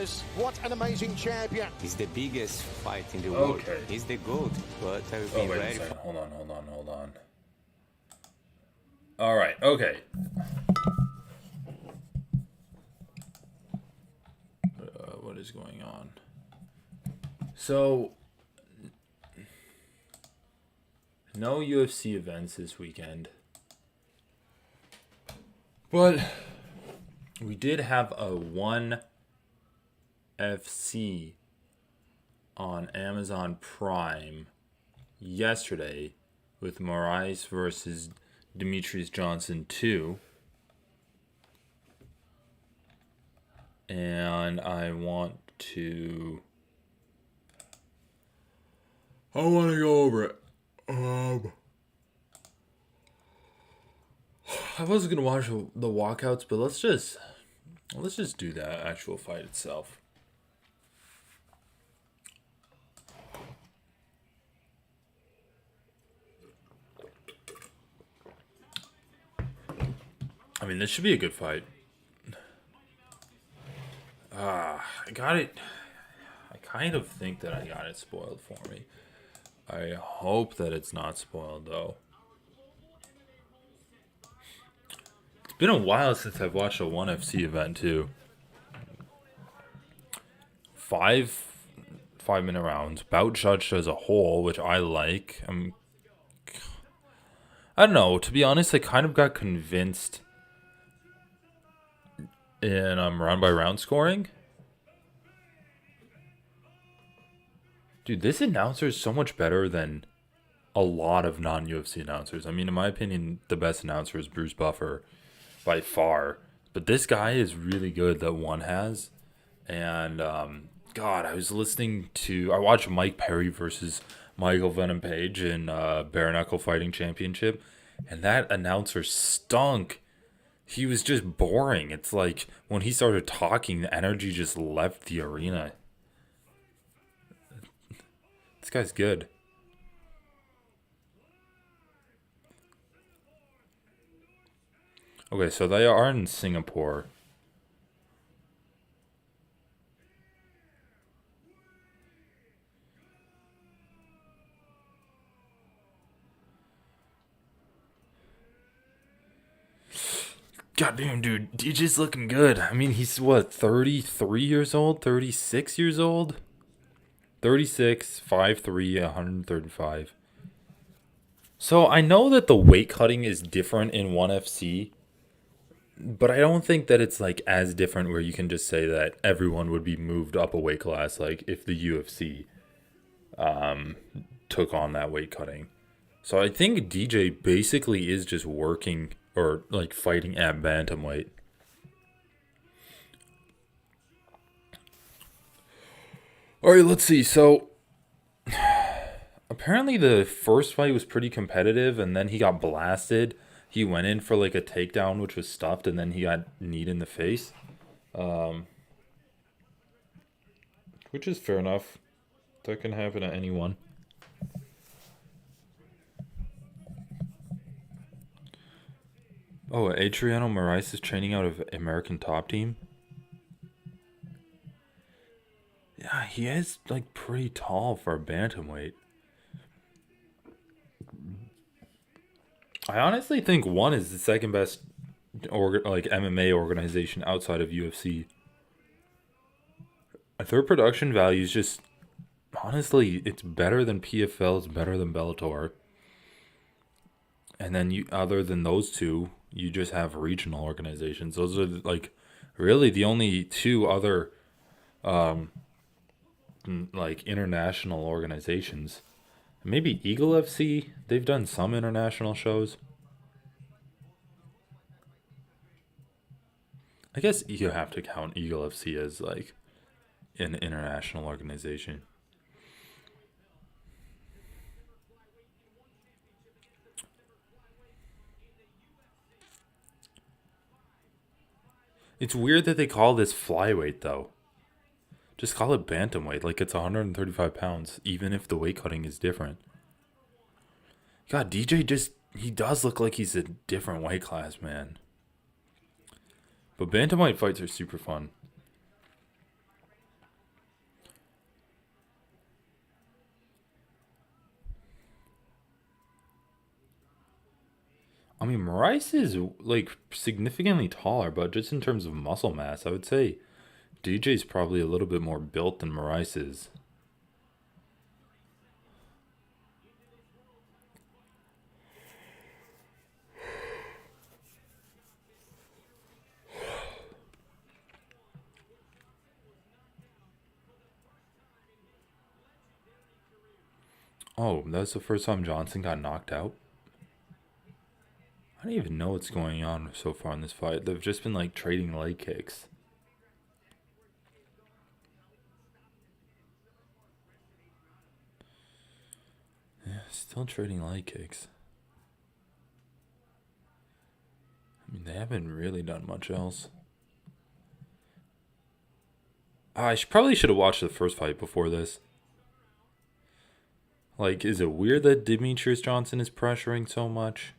goodness, what an amazing champion. It's the biggest fight in the world. He's the GOAT, but I will be ready. Hold on. All right, okay. What is going on? So, no UFC events this weekend. But we did have a ONE FC on Amazon Prime yesterday with Moraes versus Demetrius Johnson 2. And I want to go over it. I wasn't gonna watch the walkouts, but let's just do that actual fight itself. I mean, this should be a good fight. I got it. I kind of think that I got it spoiled for me. I hope that it's not spoiled, though. It's been a while since I've watched a ONE FC event, too. 5-minute rounds. Bout judged as a whole, which I like. I don't know. To be honest, I kind of got convinced in round by round scoring. Dude, this announcer is so much better than a lot of non-UFC announcers. I mean, in my opinion, the best announcer is Bruce Buffer by far. But this guy is really good that ONE has. And, God, I watched Mike Perry versus Michael Venom Page in Bare Knuckle Fighting Championship. And that announcer stunk. He was just boring. It's like when he started talking, the energy just left the arena. This guy's good. Okay, so they are in Singapore. Goddamn, dude. DJ's looking good. I mean, he's what, 33 years old? 36 years old? 36, 5'3", 135. So I know that the weight cutting is different in ONE FC, but I don't think that it's like as different where you can just say that everyone would be moved up a weight class, like if the UFC took on that weight cutting. So I think DJ basically is just working or like fighting at bantamweight. All right, let's see. So apparently the first fight was pretty competitive, and then he got blasted. He went in for like a takedown, which was stuffed, and then he got kneed in the face. Which is fair enough. That can happen to anyone. Oh, Adriano Moraes is training out of American Top Team. Yeah, he is like pretty tall for a bantamweight. I honestly think ONE is the second best MMA organization outside of UFC. Their production value is just honestly, it's better than PFL, it's better than Bellator. And then other than those two, you just have regional organizations. Those are like really the only two other like international organizations. Maybe Eagle FC, they've done some international shows. I guess you have to count Eagle FC as like an international organization. It's weird that they call this flyweight, though. Just call it bantamweight, like it's 135 pounds, even if the weight cutting is different. God, DJ he does look like he's a different weight class, man. But bantamweight fights are super fun. mean, Moraes is like significantly taller, but just in terms of muscle mass, I would say DJ's probably a little bit more built than Moraes is. Oh, that's the first time Johnson got knocked out? I don't even know what's going on so far in this fight. They've just been like trading leg kicks. Yeah, still trading leg kicks. I mean, they haven't really done much else. Probably should have watched the first fight before this. Like, is it weird that Demetrius Johnson is pressuring so much?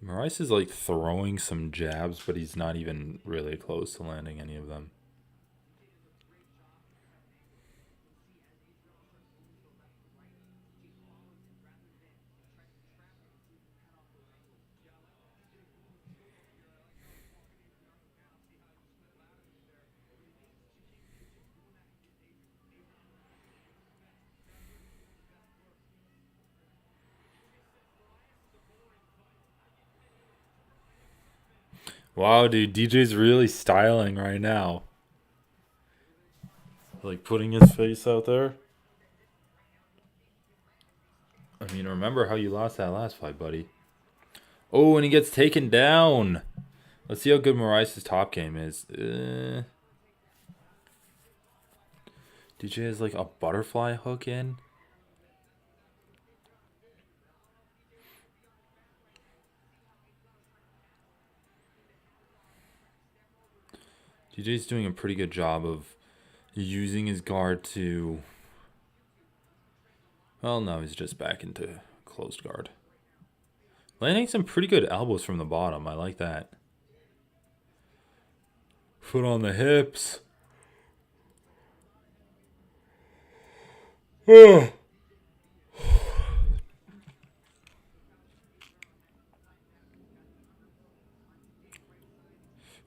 Moraes is like throwing some jabs, but he's not even really close to landing any of them. Wow, dude, DJ's really styling right now. Like putting his face out there. I mean, remember how you lost that last fight, buddy. Oh, and he gets taken down. Let's see how good Moraes' top game is. DJ has like a butterfly hook in. DJ's doing a pretty good job of using his guard to... Well, no, he's just back into closed guard. Landing some pretty good elbows from the bottom. I like that. Foot on the hips.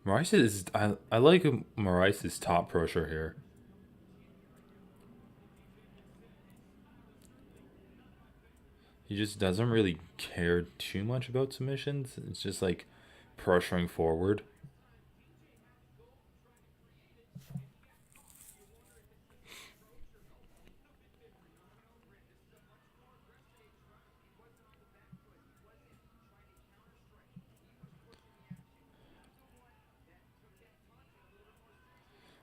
Moraes is... I like Moraes' top pressure here. He just doesn't really care too much about submissions. It's just like pressuring forward.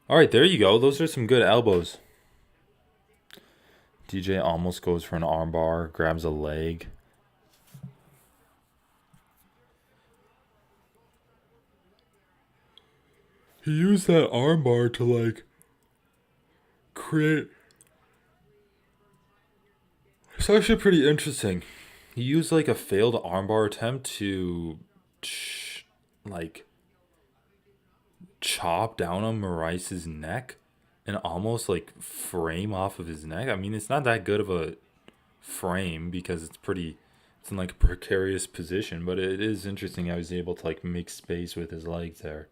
All right, there you go. Those are some good elbows. DJ almost goes for an armbar, grabs a leg. He used that armbar to like create... It's actually pretty interesting. He used like a failed armbar attempt to like chop down on Moraes' neck and almost like frame off of his neck. I mean, it's not that good of a frame because it's in like a precarious position, but it is interesting how he's able to like make space with his legs there.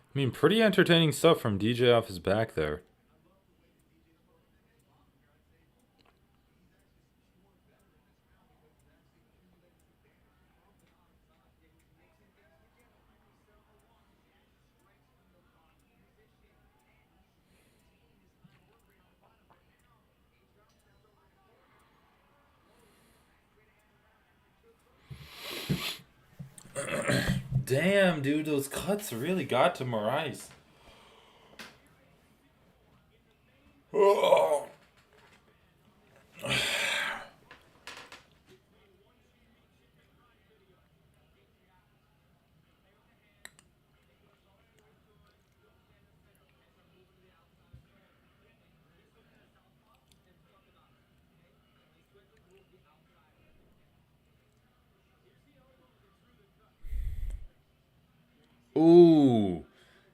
I mean, pretty entertaining stuff from DJ off his back there. Damn, dude, those cuts really got to Moraes. Oh.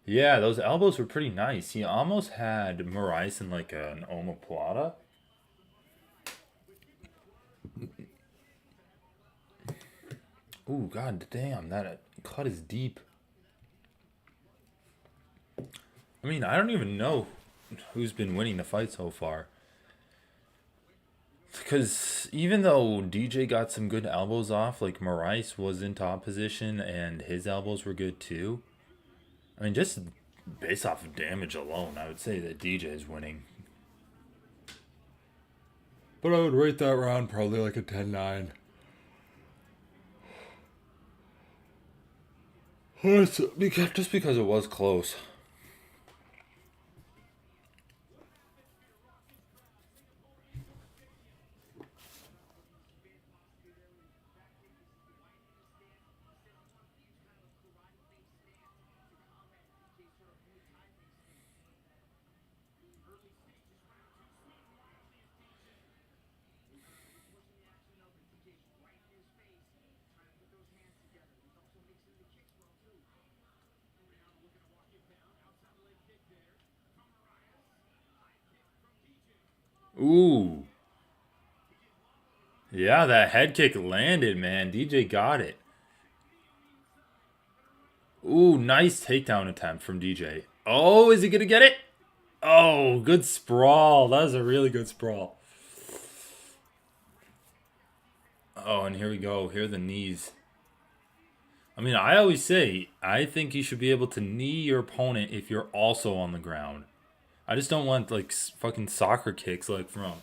Yeah, those elbows were pretty nice. He almost had Moraes in like an omoplata. Ooh, god damn, that cut is deep. I mean, I don't even know who's been winning the fight so far. Because even though DJ got some good elbows off, like Moraes was in top position and his elbows were good too. I mean, just based off of damage alone, I would say that DJ is winning. But I would rate that round probably like a 10-9. Just because it was close. Ooh. Yeah, that head kick landed, man. DJ got it. Ooh, nice takedown attempt from DJ. Oh, is he going to get it? Oh, good sprawl. That was a really good sprawl. Oh, and here we go. Here are the knees. I mean, I always say, I think you should be able to knee your opponent if you're also on the ground. I just don't want, like, fucking soccer kicks, like, from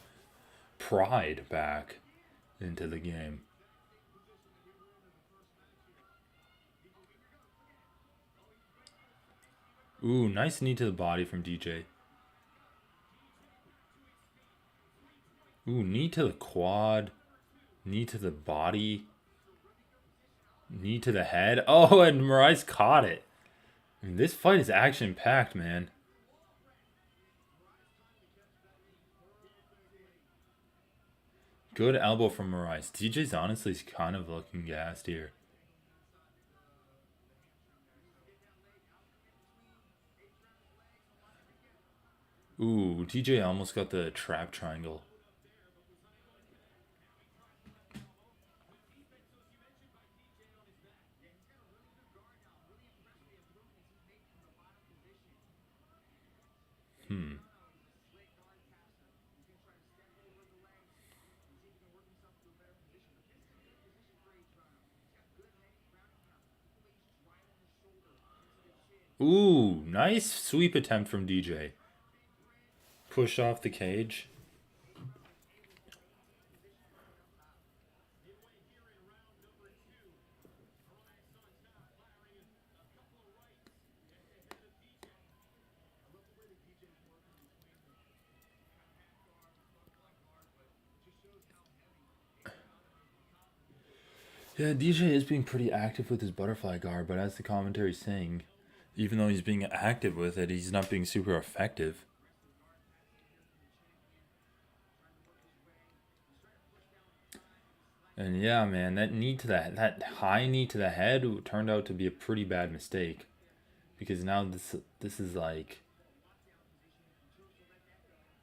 Pride back into the game. Ooh, nice knee to the body from DJ. Ooh, knee to the quad. Knee to the body. Knee to the head. Oh, and Moraes caught it. I mean, this fight is action-packed, man. Good elbow from Moraes. DJ's honestly kind of looking gassed here. Ooh, DJ almost got the trap triangle. Ooh, nice sweep attempt from DJ. Push off the cage. Yeah, DJ is being pretty active with his butterfly guard, but as the commentary is saying, even though he's being active with it, he's not being super effective. And yeah, man, that high knee to the head turned out to be a pretty bad mistake, because now this is like,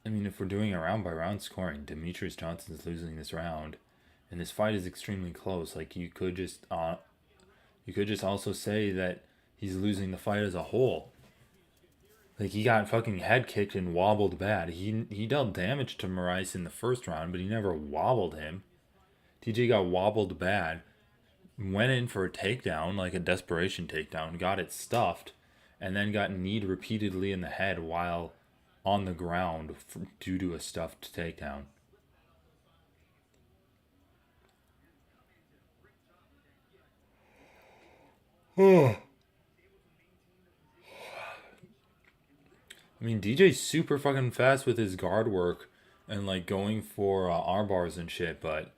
I mean, if we're doing a round by round scoring, Demetrius Johnson is losing this round, and this fight is extremely close. Like you could just also say that he's losing the fight as a whole. Like he got fucking head kicked and wobbled bad. He dealt damage to Moraes in the first round, but he never wobbled him. TJ got wobbled bad, went in for a takedown, like a desperation takedown, got it stuffed, and then got kneed repeatedly in the head while on the ground due to a stuffed takedown. I mean, DJ's super fucking fast with his guard work and like going for arm bars and shit, but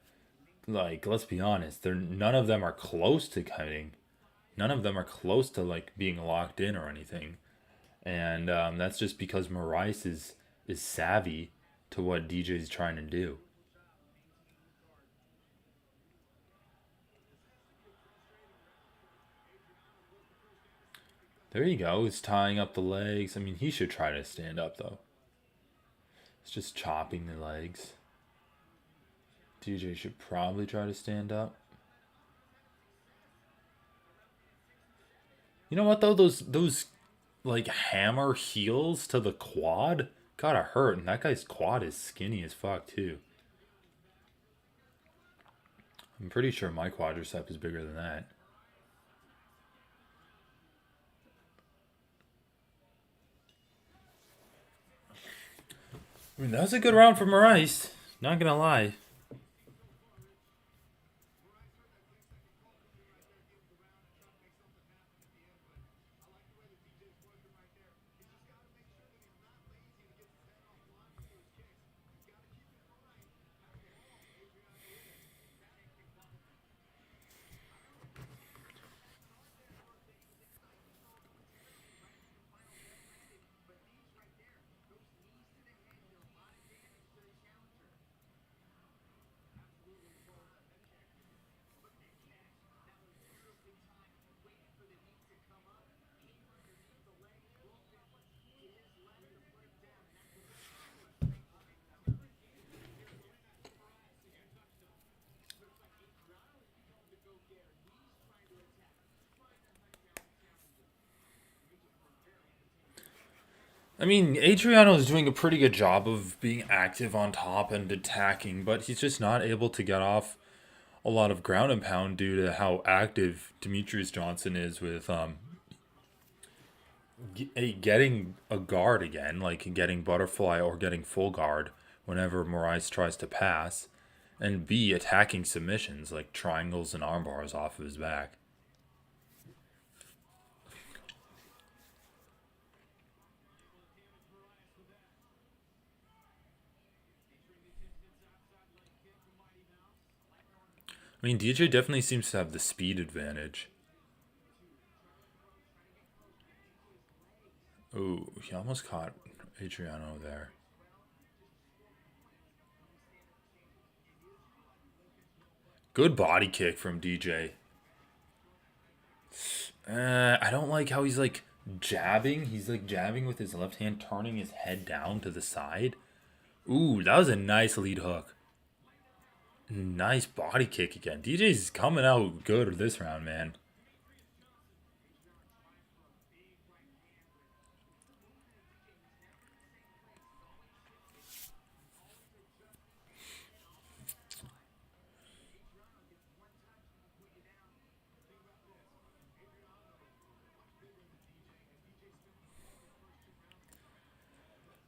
like let's be honest, none of them are close to cutting. None of them are close to like being locked in or anything, and that's just because Moraes is savvy to what DJ's trying to do. There you go. He's tying up the legs. I mean, he should try to stand up, though. It's just chopping the legs. DJ should probably try to stand up. You know what, though? Those like, hammer heels to the quad gotta hurt. And that guy's quad is skinny as fuck, too. I'm pretty sure my quadricep is bigger than that. I mean, that was a good round for Moraes. Not gonna lie. I mean, Adriano is doing a pretty good job of being active on top and attacking, but he's just not able to get off a lot of ground and pound due to how active Demetrius Johnson is with getting a guard again, like getting butterfly or getting full guard whenever Moraes tries to pass, and B, attacking submissions like triangles and arm bars off of his back. I mean, DJ definitely seems to have the speed advantage. Ooh, he almost caught Adriano there. Good body kick from DJ. I don't like how he's like jabbing. He's like jabbing with his left hand, turning his head down to the side. Ooh, that was a nice lead hook. Nice body kick again. DJ's coming out good this round, man.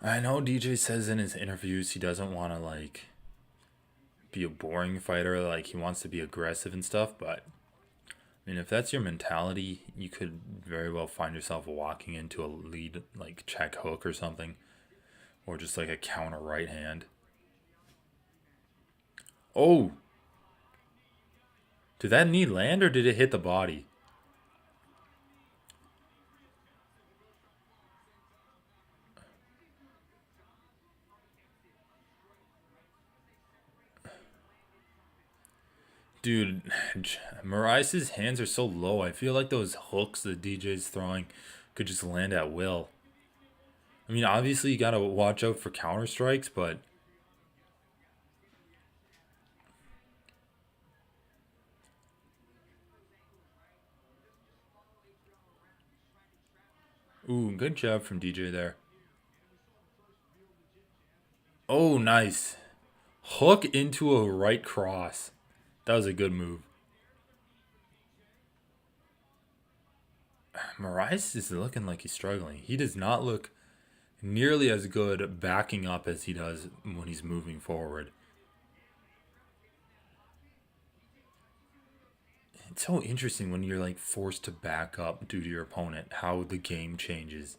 I know DJ says in his interviews he doesn't want to like be a boring fighter, like he wants to be aggressive and stuff, but I mean, if that's your mentality, you could very well find yourself walking into a lead like check hook or something, or just like a counter right hand. Oh, did that knee land or did it hit the body? Dude, Moraes' hands are so low. I feel like those hooks that DJ's throwing could just land at will. I mean, obviously you gotta watch out for counter strikes, but ooh, good job from DJ there. Oh, nice. Hook into a right cross. That was a good move. Moraes is looking like he's struggling. He does not look nearly as good backing up as he does when he's moving forward. It's so interesting when you're like forced to back up due to your opponent, how the game changes.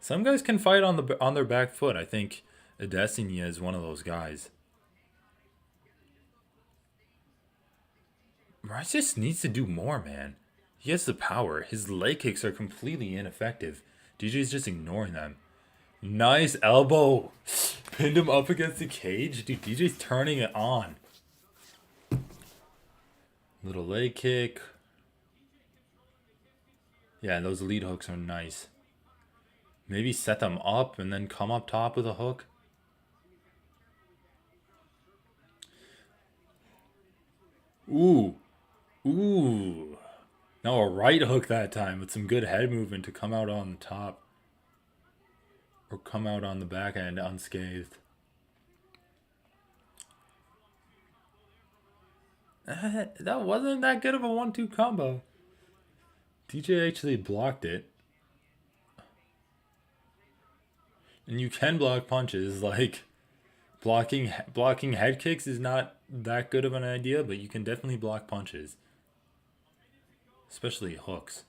Some guys can fight on their back foot. I think Adesanya is one of those guys. Rice just needs to do more, man. He has the power. His leg kicks are completely ineffective. DJ's just ignoring them. Nice elbow. Pinned him up against the cage. Dude, DJ's turning it on. Little leg kick. Yeah, those lead hooks are nice. Maybe set them up and then come up top with a hook. Ooh. Ooh. Now a right hook that time with some good head movement to come out on the top. Or come out on the back end unscathed. That wasn't that good of a 1-2 combo. DJ actually blocked it. And you can block punches. Like, blocking head kicks is not that good of an idea, but you can definitely block punches. Especially hooks.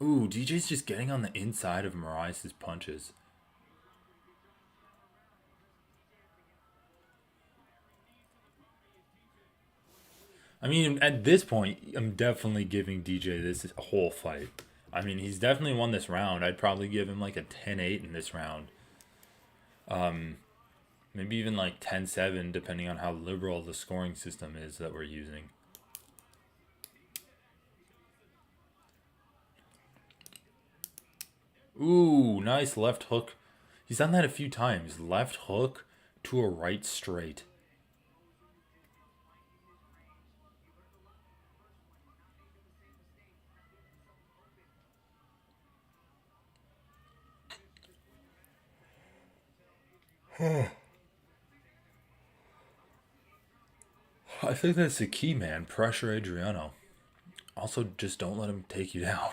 Ooh, DJ's just getting on the inside of Moraes' punches. I mean, at this point, I'm definitely giving DJ this whole fight. I mean, he's definitely won this round. I'd probably give him like a 10-8 in this round. Maybe even like 10-7, depending on how liberal the scoring system is that we're using. Ooh, nice left hook. He's done that a few times. Left hook to a right straight. I think that's the key, man. Pressure Adriano. Also, just don't let him take you down.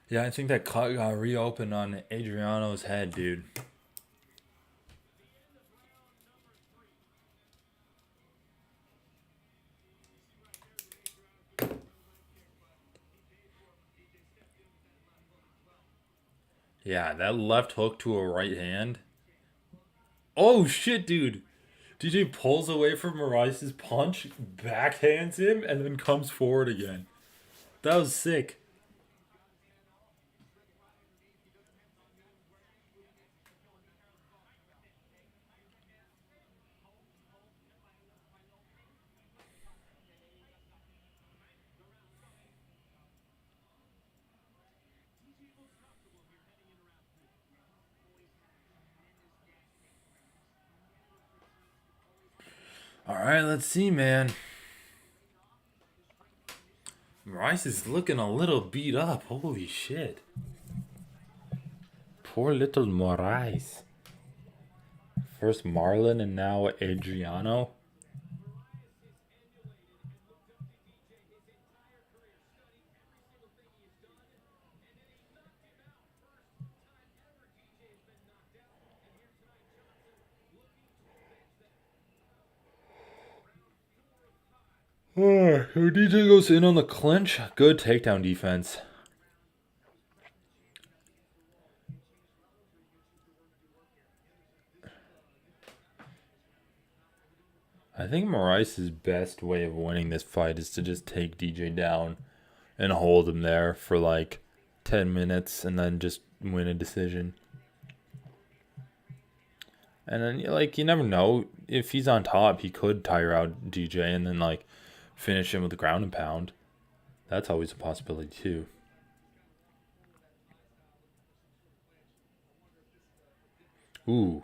Yeah, I think that cut got reopened on Adriano's head, dude. Yeah, that left hook to a right hand. Oh, shit, dude. DJ pulls away from Moraes' punch, backhands him, and then comes forward again. That was sick. Alright, let's see, man. Moraes is looking a little beat up. Holy shit. Poor little Moraes. First Marlon and now Adriano. So DJ goes in on the clinch. Good takedown defense. I think Moraes' best way of winning this fight is to just take DJ down and hold him there for like 10 minutes and then just win a decision. And then, like, you never know. If he's on top, he could tire out DJ and then, like, finish him with the ground and pound. That's always a possibility, too. Ooh.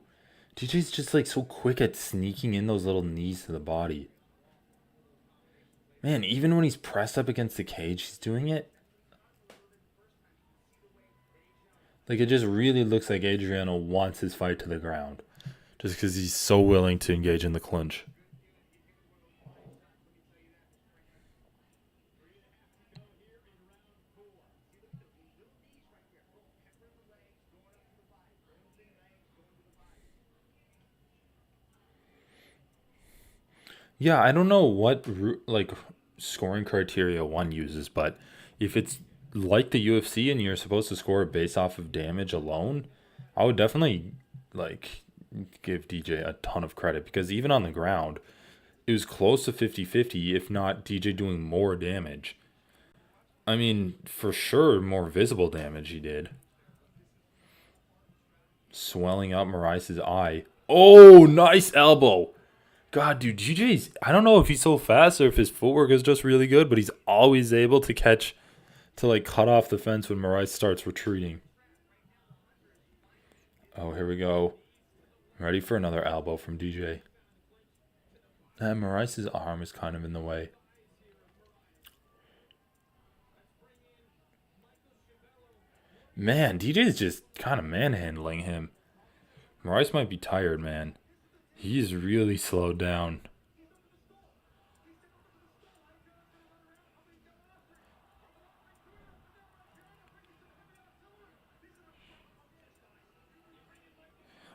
DJ's just, like, so quick at sneaking in those little knees to the body. Man, even when he's pressed up against the cage, he's doing it. Like, it just really looks like Adriano wants his fight to the ground. Just because he's so willing to engage in the clinch. Yeah, I don't know what like scoring criteria one uses, but if it's like the UFC and you're supposed to score based off of damage alone, I would definitely like give DJ a ton of credit because even on the ground, it was close to 50-50, if not DJ doing more damage. I mean, for sure, more visible damage he did. Swelling up Moraes' eye. Oh, nice elbow. God, dude, GJ's, I don't know if he's so fast or if his footwork is just really good, but he's always able to like cut off the fence when Moraes starts retreating. Oh, here we go. Ready for another elbow from DJ. And Moraes' arm is kind of in the way. Man, DJ is just kind of manhandling him. Moraes might be tired, man. He's really slowed down.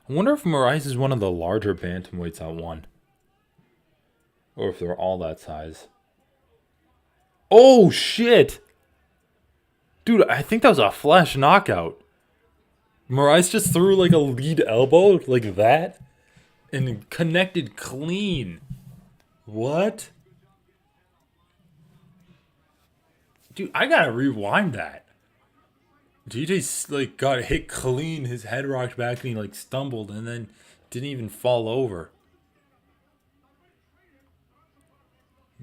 I wonder if Moraes is one of the larger bantamweights at one. Or if they're all that size. Oh, shit! Dude, I think that was a flash knockout. Moraes just threw like a lead elbow like that. And connected clean. What? Dude, I gotta rewind that. DJ like got hit clean, his head rocked back and he like stumbled and then didn't even fall over.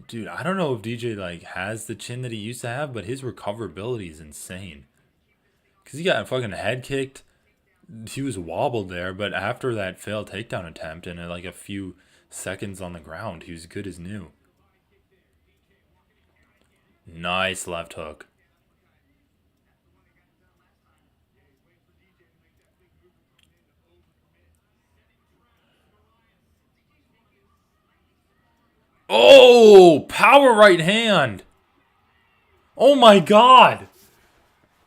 Dude, I don't know if DJ like has the chin that he used to have, but his recoverability is insane. Cause he got fucking head kicked. He was wobbled there, but after that failed takedown attempt and like a few seconds on the ground, he was good as new. Nice left hook. Oh, power right hand. Oh my god.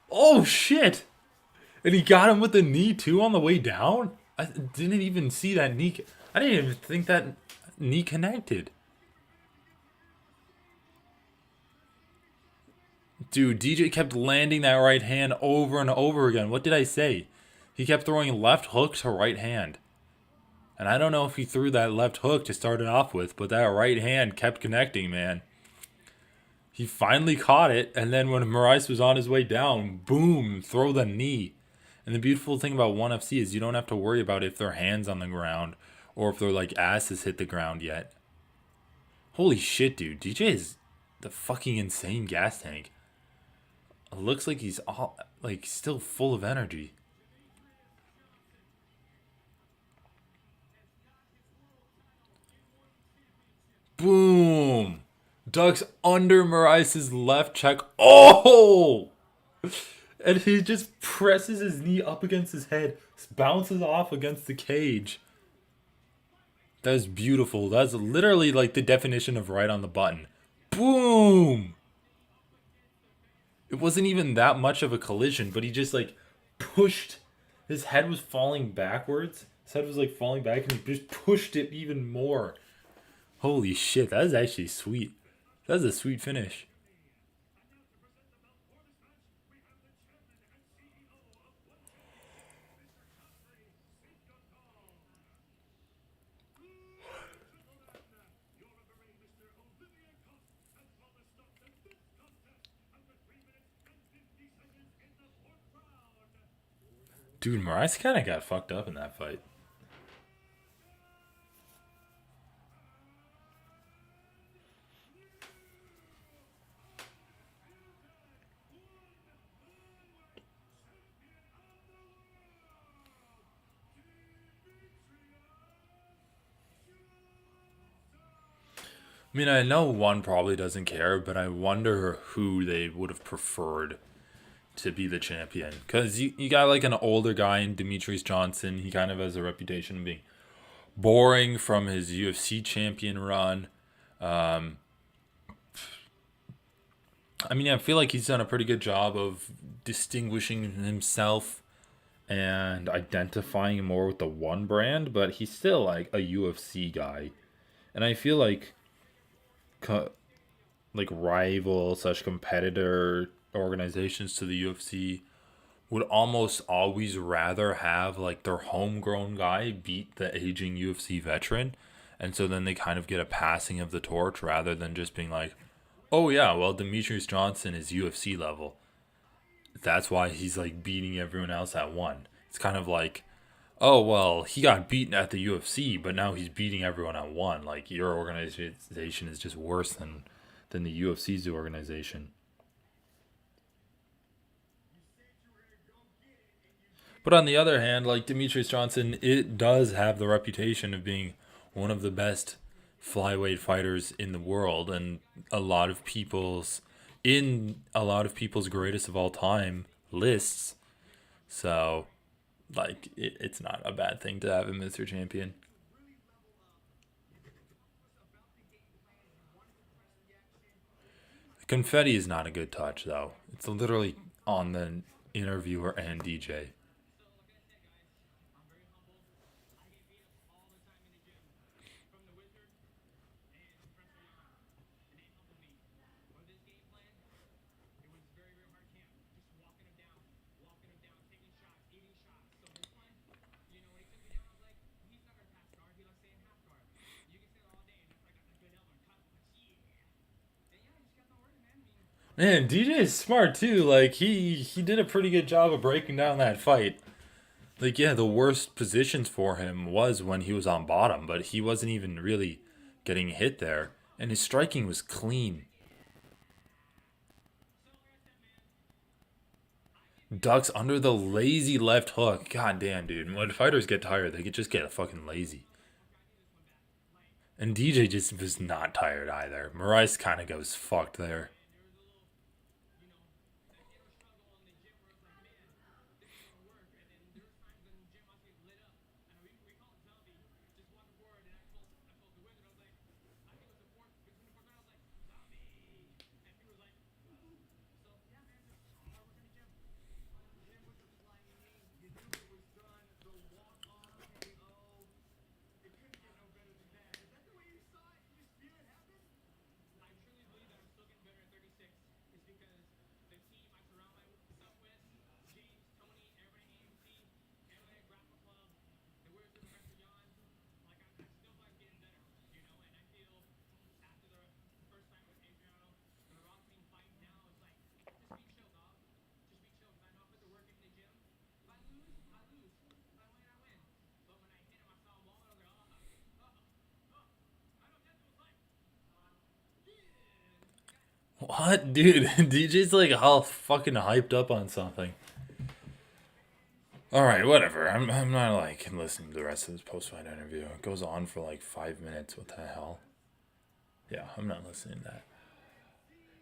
Oh shit. And he got him with the knee too on the way down? I didn't even see that knee. I didn't even think that knee connected. Dude, DJ kept landing that right hand over and over again. What did I say? He kept throwing left hook to right hand. And I don't know if he threw that left hook to start it off with, but that right hand kept connecting, man. He finally caught it, and then when Moraes was on his way down, boom, throw the knee. And the beautiful thing about ONE FC is you don't have to worry about if their hands on the ground or if their like asses hit the ground yet. Holy shit, dude. DJ is the fucking insane gas tank. It looks like he's all like still full of energy. Boom! Ducks under Moraes' left check. Oh! And he just presses his knee up against his head, bounces off against the cage. That is beautiful. That's literally like the definition of right on the button. Boom! It wasn't even that much of a collision, but he just like pushed. His head was falling backwards. His head was like falling back and he just pushed it even more. Holy shit, that is actually sweet. That's a sweet finish. Dude, Moraes kind of got fucked up in that fight. I mean, I know one probably doesn't care, but I wonder who they would have preferred to be the champion. Because you got like an older guy in Demetrius Johnson. He kind of has a reputation of being boring from his UFC champion run. I mean, I feel like he's done a pretty good job of distinguishing himself and identifying more with the one brand, but he's still like a UFC guy. And I feel like rival such competitor organizations to the UFC would almost always rather have like their homegrown guy beat the aging UFC veteran, and so then they kind of get a passing of the torch rather than just being like, oh yeah, well Demetrius Johnson is UFC level, that's why he's like beating everyone else at one. It's kind of like oh, well, he got beaten at the UFC, but now he's beating everyone at one. Like, your organization is just worse than the UFC's organization. But on the other hand, like Demetrius Johnson, it does have the reputation of being one of the best flyweight fighters in the world, and a lot of people's greatest of all time lists. So, like, it's not a bad thing to have him as your champion. Confetti is not a good touch, though. It's literally on the interviewer and DJ. Man, DJ is smart too. Like he did a pretty good job of breaking down that fight. Like, yeah, the worst positions for him was when he was on bottom, but he wasn't even really getting hit there, and his striking was clean. Ducks under the lazy left hook. God damn, dude. When fighters get tired, they could just get fucking lazy. And DJ just was not tired either. Moraes kind of goes fucked there. What, dude? DJ's like all fucking hyped up on something. All right, whatever. I'm not like listening to the rest of this post fight interview. It goes on for like 5 minutes. What the hell? Yeah, I'm not listening to that.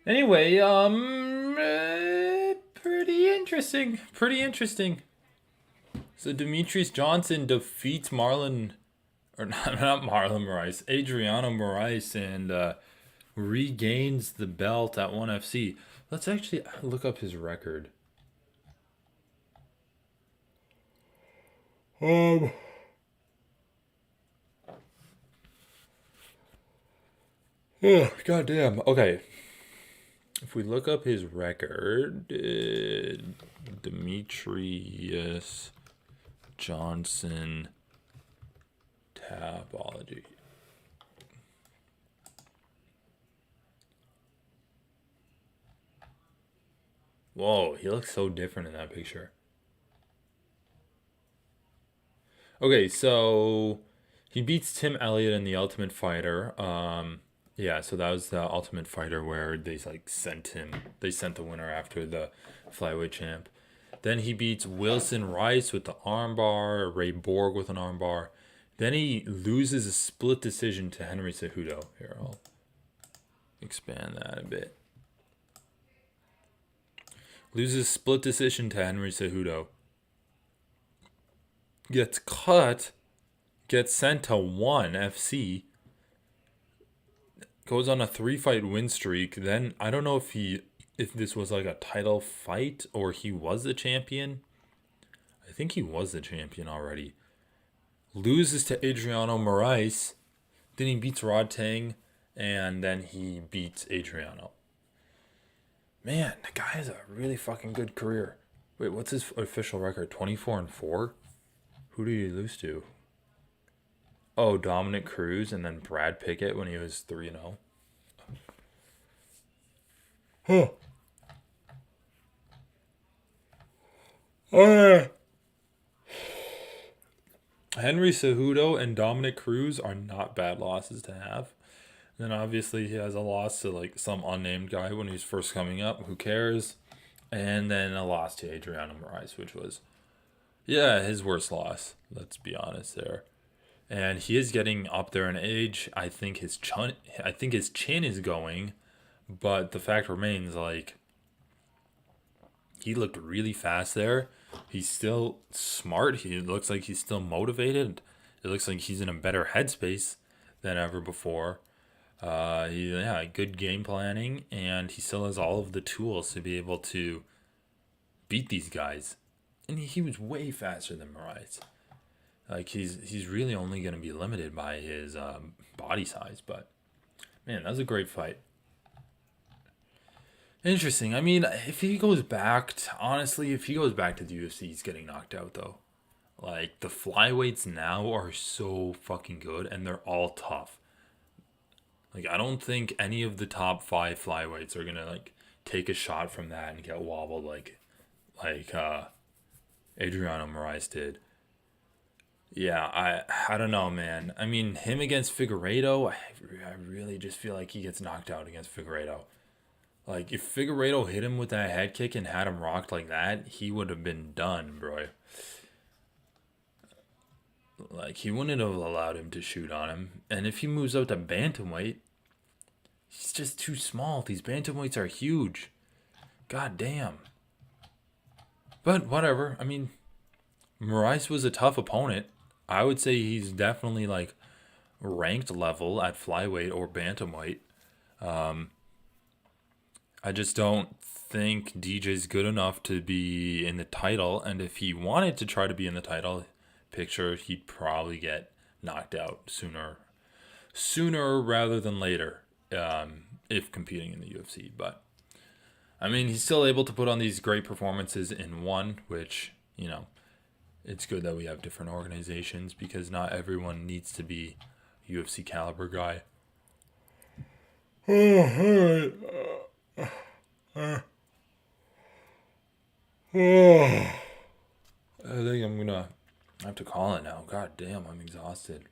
Anyway, pretty interesting. Pretty interesting. So Demetrius Johnson defeats Marlon, or not Marlon Moraes, Adriano Moraes, and regains the belt at ONE FC. Let's actually look up his record. Um. Oh, goddamn. Okay. If we look up his record, Demetrius Johnson Tapology. Whoa, he looks so different in that picture. Okay, so he beats Tim Elliott in the Ultimate Fighter. Yeah, so that was the Ultimate Fighter where they sent the winner after the flyweight champ. Then he beats Wilson Rice with the armbar, Ray Borg with an armbar. Then he loses a split decision to Henry Cejudo. Here, I'll expand that a bit. Loses split decision to Henry Cejudo. Gets cut. Gets sent to ONE FC. Goes on a 3-fight win streak. Then I don't know if this was like a title fight or he was the champion. I think he was the champion already. Loses to Adriano Moraes. Then he beats Rod Tang. And then he beats Adriano. Man, the guy has a really fucking good career. Wait, what's his official record? 24-4? Who did he lose to? Oh, Dominic Cruz and then Brad Pickett when he was 3-0. Huh. Henry Cejudo and Dominic Cruz are not bad losses to have. Then obviously he has a loss to like some unnamed guy when he's first coming up. Who cares? And then a loss to Adriano Moraes, which was, yeah, his worst loss. Let's be honest there. And he is getting up there in age. I think his chin is going, but the fact remains, like, he looked really fast there. He's still smart. He looks like he's still motivated. It looks like he's in a better headspace than ever before. Good game planning, and he still has all of the tools to be able to beat these guys. And he was way faster than Moraes. Like, he's really only going to be limited by his body size. But, man, that was a great fight. Interesting. I mean, if he goes back to the UFC, he's getting knocked out, though. Like, the flyweights now are so fucking good, and they're all tough. Like, I don't think any of the top 5 flyweights are going to, like, take a shot from that and get wobbled like Adriano Moraes did. Yeah, I don't know, man. I mean, him against Figueiredo, I really just feel like he gets knocked out against Figueiredo. Like, if Figueiredo hit him with that head kick and had him rocked like that, he would have been done, bro. Like, he wouldn't have allowed him to shoot on him. And if he moves out to bantamweight, he's just too small. These bantamweights are huge. God damn. But whatever. I mean, Moraes was a tough opponent. I would say he's definitely, like, ranked level at flyweight or bantamweight. I just don't think DJ's good enough to be in the title. And if he wanted to try to be in the title picture, he'd probably get knocked out sooner rather than later, if competing in the UFC. But I mean, he's still able to put on these great performances in one, which, you know, it's good that we have different organizations because not everyone needs to be UFC caliber guy. I think I'm gonna have to call it now. God damn, I'm exhausted.